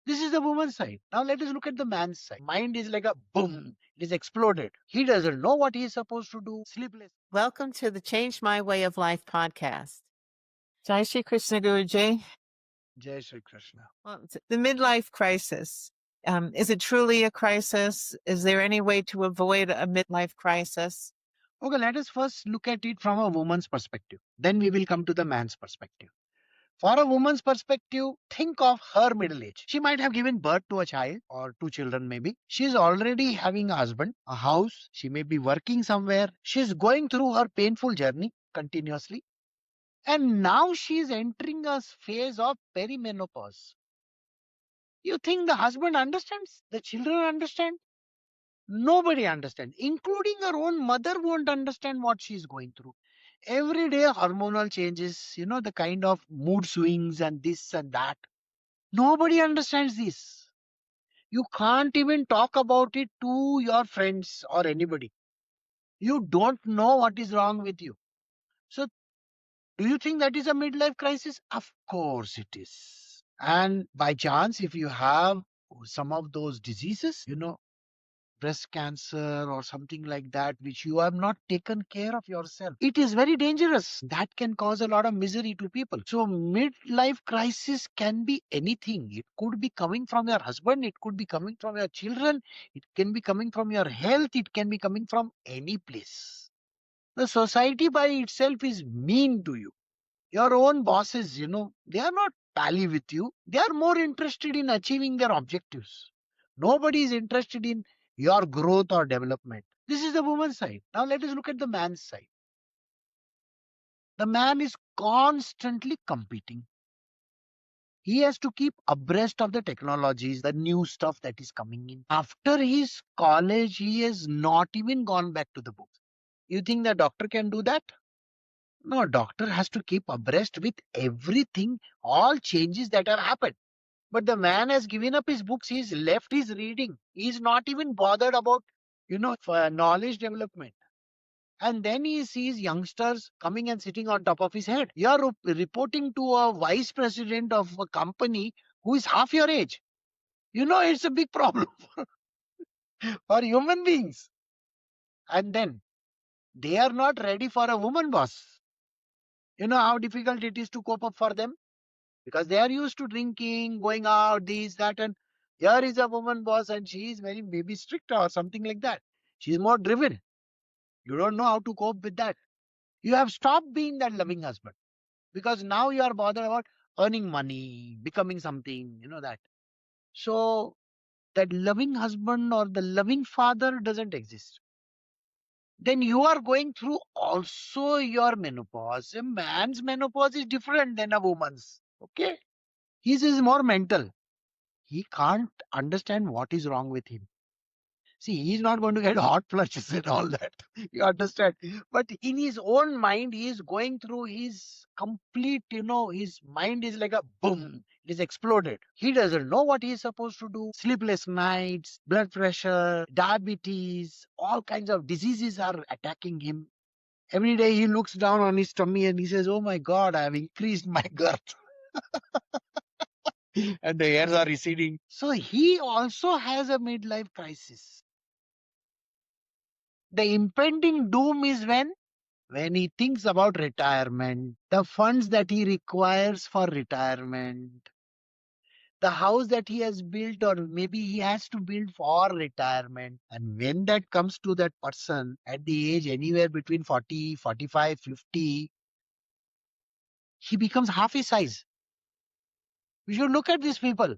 This is the woman's side. Now let us look at the man's side. Mind is like a boom. It is exploded. He doesn't know what he is supposed to do. Sleepless. Welcome to the Change My Way of Life podcast. Jai Shree Krsna Guruji. Jai Shree Krishna. Well, the midlife crisis. Is it truly a crisis? Is there any way to avoid a midlife crisis? Okay, let us first look at it from a woman's perspective. Then we will come to the man's perspective. For a woman's perspective, think of her middle age. She might have given birth to a child or two children maybe. She's already having a husband, a house. She may be working somewhere. She's going through her painful journey continuously. And now she's entering a phase of perimenopause. You think the husband understands? The children understand? Nobody understands, including her own mother won't understand what she's going through. Every day hormonal changes, the kind of mood swings and this and that. Nobody understands this. You can't even talk about it to your friends or anybody. You don't know what is wrong with you. So, do you think that is a midlife crisis? Of course it is. And by chance, if you have some of those diseases, breast cancer or something like that, which you have not taken care of yourself, it is very dangerous. That can cause a lot of misery to people. So midlife crisis can be anything. It could be coming from your husband, it could be coming from your children, it can be coming from your health, it can be coming from any place. The society by itself is mean to you. Your own bosses, they are not pally with you. They are more interested in achieving their objectives. Nobody is interested in your growth or development. This is the woman's side. Now let us look at the man's side. The man is constantly competing. He has to keep abreast of the technologies, the new stuff that is coming in. After his college, he has not even gone back to the books. You think the doctor can do that? No, doctor has to keep abreast with everything, all changes that have happened. But the man has given up his books. He's left his reading. He's not even bothered about, for knowledge development. And then he sees youngsters coming and sitting on top of his head. You're reporting to a vice president of a company who is half your age. It's a big problem for human beings. And then they are not ready for a woman boss. You know how difficult it is to cope up for them? Because they are used to drinking, going out, this, that, and here is a woman boss and she is very maybe strict or something like that. She's more driven. You don't know how to cope with that. You have stopped being that loving husband because now you are bothered about earning money, becoming something, that. So that loving husband or the loving father doesn't exist. Then you are going through also your menopause. A man's menopause is different than a woman's. Okay? His is more mental. He can't understand what is wrong with him. See, he's not going to get hot flushes and all that. You understand? But in his own mind, he is going through his complete, his mind is like a boom. It is exploded. He doesn't know what he is supposed to do. Sleepless nights, blood pressure, diabetes, all kinds of diseases are attacking him. Every day he looks down on his tummy and he says, oh my God, I have increased my girth. And the hairs are receding. So he also has a midlife crisis. The impending doom is when he thinks about retirement, the funds that he requires for retirement, the house that he has built or maybe he has to build for retirement. And when that comes to that person at the age anywhere between 40, 45, 50, he becomes half his size. You should look at these people.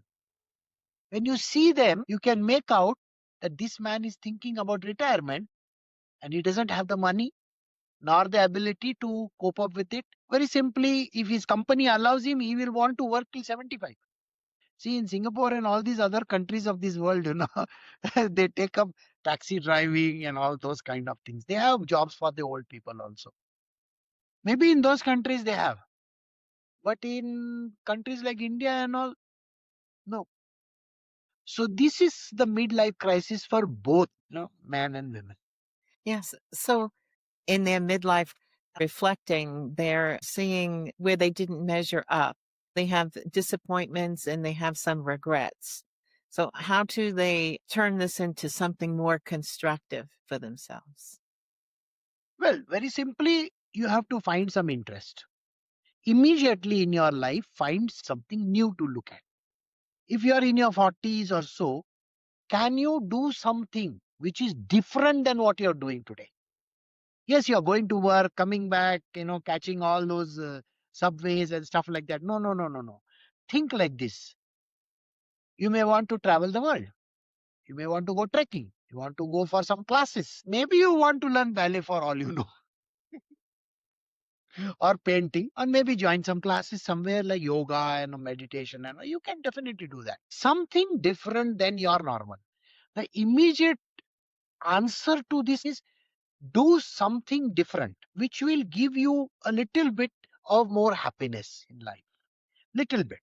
When you see them, you can make out that this man is thinking about retirement and he doesn't have the money nor the ability to cope up with it. Very simply, if his company allows him, he will want to work till 75. See, in Singapore and all these other countries of this world, they take up taxi driving and all those kind of things. They have jobs for the old people also. Maybe in those countries they have. But in countries like India and all, no. So this is the midlife crisis for both, man and women. Yes. So in their midlife reflecting, they're seeing where they didn't measure up. They have disappointments and they have some regrets. So, how do they turn this into something more constructive for themselves? Well, very simply, you have to find some interest. Immediately in your life, find something new to look at. If you are in your 40s or so, can you do something which is different than what you're doing today? Yes, you're going to work, coming back, catching all those subways and stuff like that. No, no, no, no, no. Think like this. You may want to travel the world. You may want to go trekking. You want to go for some classes. Maybe you want to learn ballet for all you know, or painting, or maybe join some classes somewhere like yoga and meditation. And you can definitely do that. Something different than your normal. The immediate answer to this is do something different, which will give you a little bit of more happiness in life. Little bit,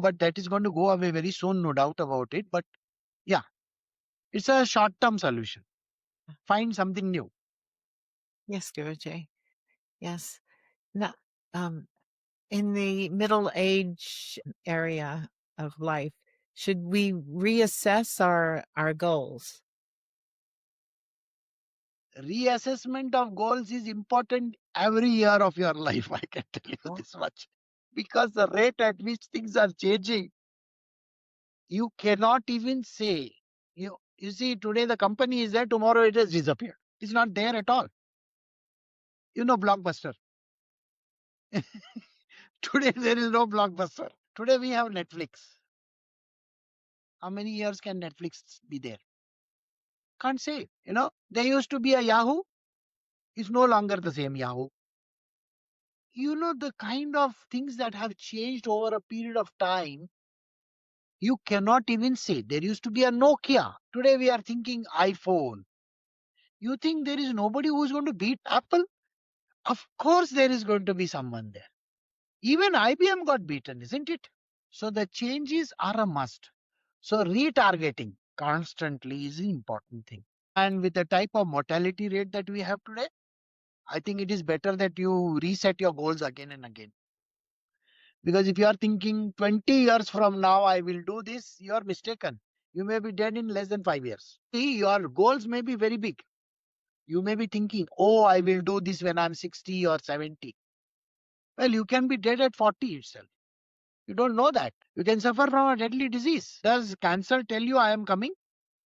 but that is going to go away very soon, no doubt about it. But yeah, it's a short term solution. Find something new. Yes, Guruji. Yes. Now, um, in the middle age area of life, should we reassess our goals? Reassessment of goals is important every year of your life. I can tell you this much. Because the rate at which things are changing, you cannot even say. You see, today the company is there, tomorrow it has disappeared. It's not there at all. Blockbuster. Today there is no Blockbuster. Today we have Netflix. How many years can Netflix be there? Can't say. There used to be a Yahoo. It's no longer the same Yahoo. The kind of things that have changed over a period of time, you cannot even say. There used to be a Nokia. Today we are thinking iPhone. You think there is nobody who is going to beat Apple? Of course there is going to be someone there. Even IBM got beaten, isn't it? So the changes are a must. So retargeting constantly is an important thing. And with the type of mortality rate that we have today, I think it is better that you reset your goals again and again. Because if you are thinking 20 years from now, I will do this, you are mistaken. You may be dead in less than 5 years. See, your goals may be very big. You may be thinking, oh, I will do this when I'm 60 or 70. Well, you can be dead at 40 itself. You don't know that. You can suffer from a deadly disease. Does cancer tell you I am coming?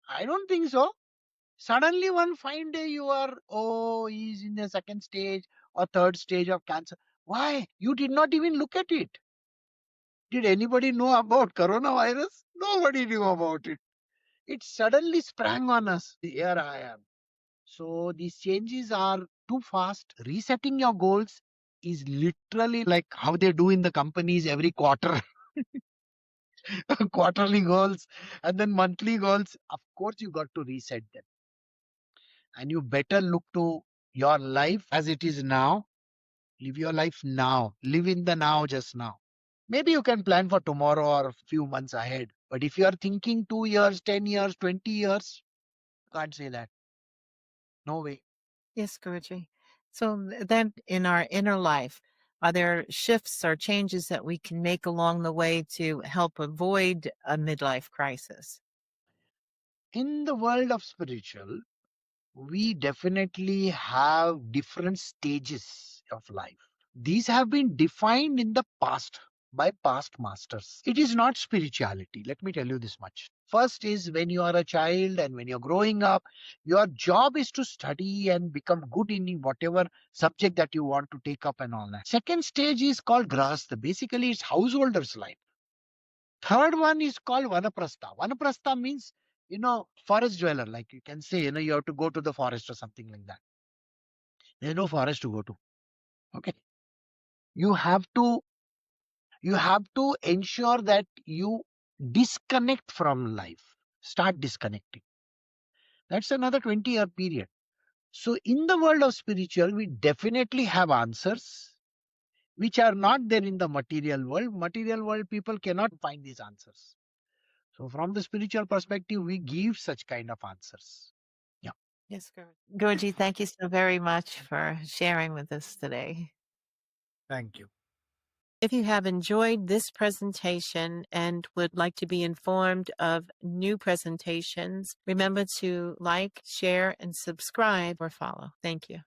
I don't think so. Suddenly one fine day you are, oh, he's in the second stage or third stage of cancer. Why? You did not even look at it. Did anybody know about coronavirus? Nobody knew about it. It suddenly sprang on us. Here I am. So these changes are too fast. Resetting your goals is literally like how they do in the companies every quarter. Quarterly goals and then monthly goals. Of course, you got to reset them. And you better look to your life as it is now. Live your life now. Live in the now, just now. Maybe you can plan for tomorrow or a few months ahead. But if you are thinking 2 years, 10 years, 20 years, can't say that. No way. Yes, Guruji. So then in our inner life, are there shifts or changes that we can make along the way to help avoid a midlife crisis? In the world of spiritual, we definitely have different stages of life. These have been defined in the past by past masters. It is not spirituality. Let me tell you this much. First is when you are a child and when you're growing up, your job is to study and become good in whatever subject that you want to take up and all that. Second stage is called grahastha. Basically, it's householder's life. Third one is called Vanaprastha. Vanaprastha means, forest dweller. Like you can say, you have to go to the forest or something like that. There's no forest to go to. Okay. You have to ensure that you disconnect from life. Start disconnecting. That's another 20-year period. So in the world of spiritual, we definitely have answers which are not there in the material world. Material world people cannot find these answers. So from the spiritual perspective, we give such kind of answers. Yeah. Yes, Guruji, thank you so very much for sharing with us today. Thank you. If you have enjoyed this presentation and would like to be informed of new presentations, remember to like, share, and subscribe or follow. Thank you.